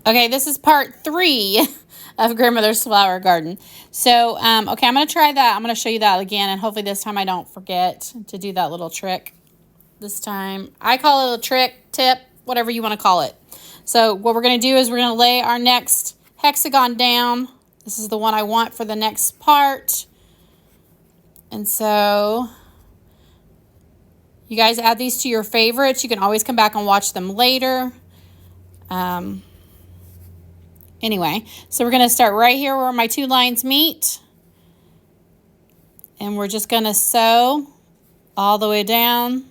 Okay, this is part 3 of Grandmother's Flower Garden. So, okay, I'm going to try that. I'm going to show you that again, and hopefully this time I don't forget to do that little trick this time. I call it a trick, tip, whatever you want to call it. So what we're going to do is we're going to lay our next hexagon down. This is the one I want for the next part. And so you guys add these to your favorites. You can always come back and watch them later. Anyway, so we're going to start right here where my 2 lines meet. And we're just going to sew all the way down.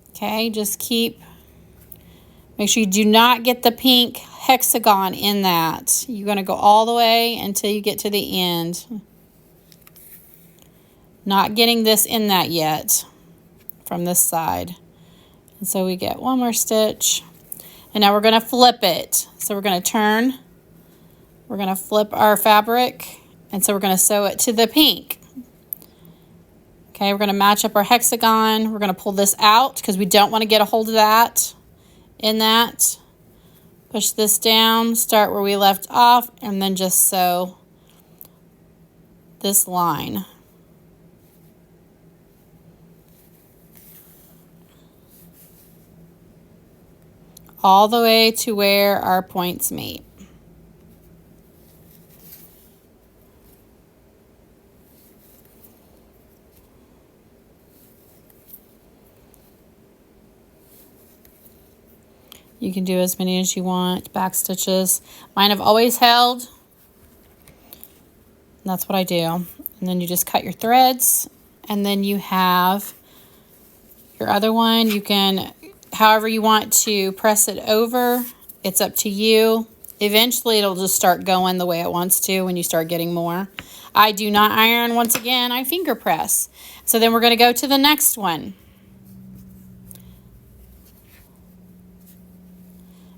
Okay, just make sure you do not get the pink hexagon in that. You're going to go all the way until you get to the end. Not getting this in that yet from this side. And so we get one more stitch. And now we're going to flip it. So we're going to turn. We're going to flip our fabric. And so we're going to sew it to the pink. Okay, we're going to match up our hexagon. We're going to pull this out because we don't want to get a hold of that in that. Push this down, start where we left off, and then just sew this line. All the way to where our points meet. You can do as many as you want, back stitches. Mine have always held. And that's what I do. And then you just cut your threads. And then you have your other one. You can, however you want to press it over, it's up to you. Eventually it'll just start going the way it wants to when you start getting more. I do not iron once again, I finger press. So then we're going to go to the next one.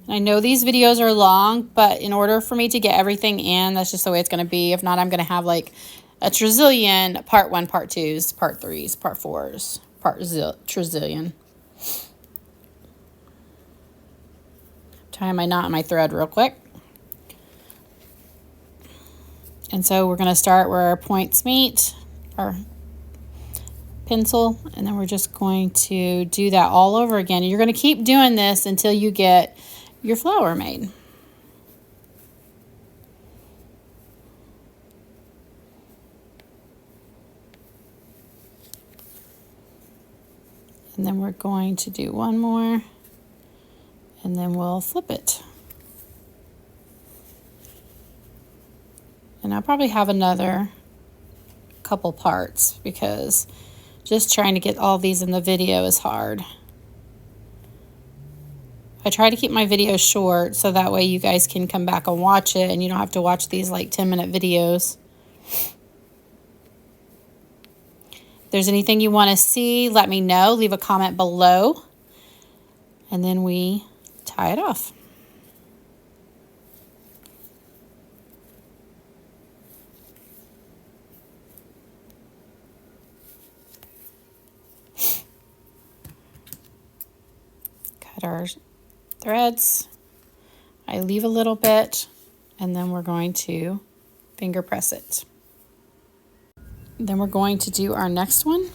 I know these videos are long, but in order for me to get everything in, that's just the way it's going to be. If not, I'm going to have like a trizillion part 1, part 2s, part 3s, part 4s, trizillion. Tie my knot in my thread real quick. And so we're going to start where our points meet, our pencil, and then we're just going to do that all over again. And you're going to keep doing this until you get your flower made. And then we're going to do one more, and then we'll flip it. And I'll probably have another couple parts because just trying to get all these in the video is hard. I try to keep my videos short so that way you guys can come back and watch it and you don't have to watch these like 10-minute videos. If there's anything you want to see, let me know. Leave a comment below. And then we tie it off. Cut our threads. I leave a little bit, and then we're going to finger press it. Then we're going to do our next one.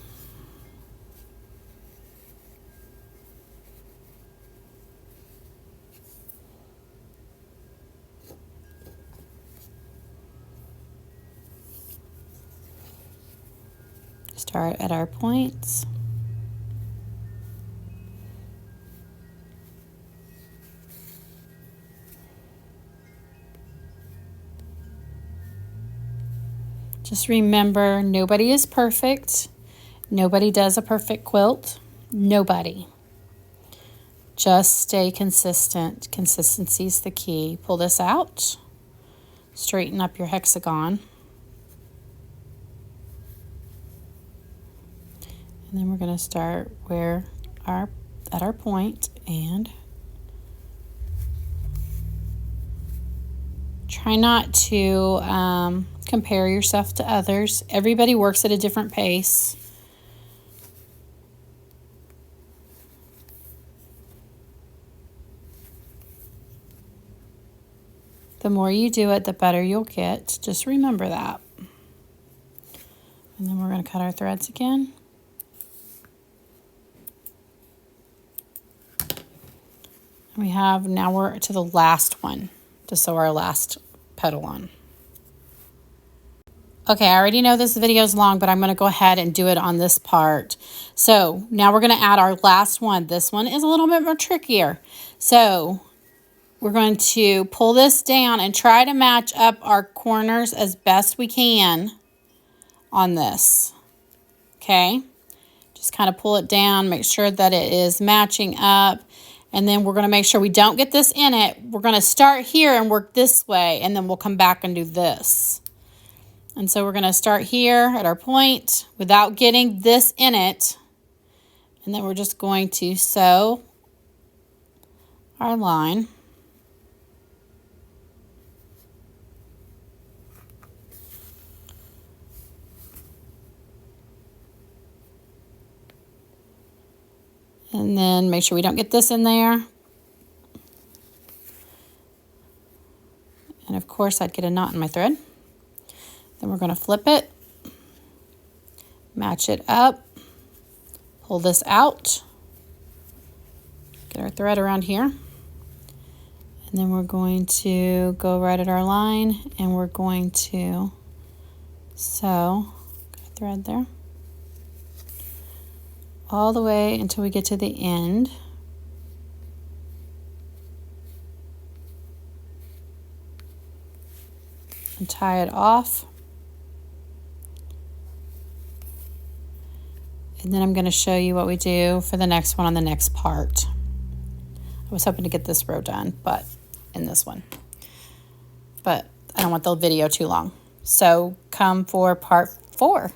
Start at our points. Just remember, nobody is perfect. Nobody does a perfect quilt. Nobody. Just stay consistent. Consistency is the key. Pull this out. Straighten up your hexagon. And then we're going to start where at our point and try not to compare yourself to others. Everybody works at a different pace. The more you do it, the better you'll get. Just remember that. And then we're going to cut our threads again. We have, now we're to the last one to sew our last petal on. Okay, I already know this video is long, but I'm going to go ahead and do it on this part. So now we're going to add our last one. This one is a little bit more trickier. So we're going to pull this down and try to match up our corners as best we can on this. Okay, just kind of pull it down, make sure that it is matching up. And then we're going to make sure we don't get this in it. We're going to start here and work this way, and then we'll come back and do this. And so we're going to start here at our point without getting this in it. And then we're just going to sew our line. And then make sure we don't get this in there. And of course, I'd get a knot in my thread. Then we're going to flip it, match it up, pull this out, get our thread around here. And then we're going to go right at our line, and we're going to sew a thread there all the way until we get to the end. And tie it off. And then I'm going to show you what we do for the next one on the next part. I was hoping to get this row done, but in this one. But I don't want the video too long. So come for part 4.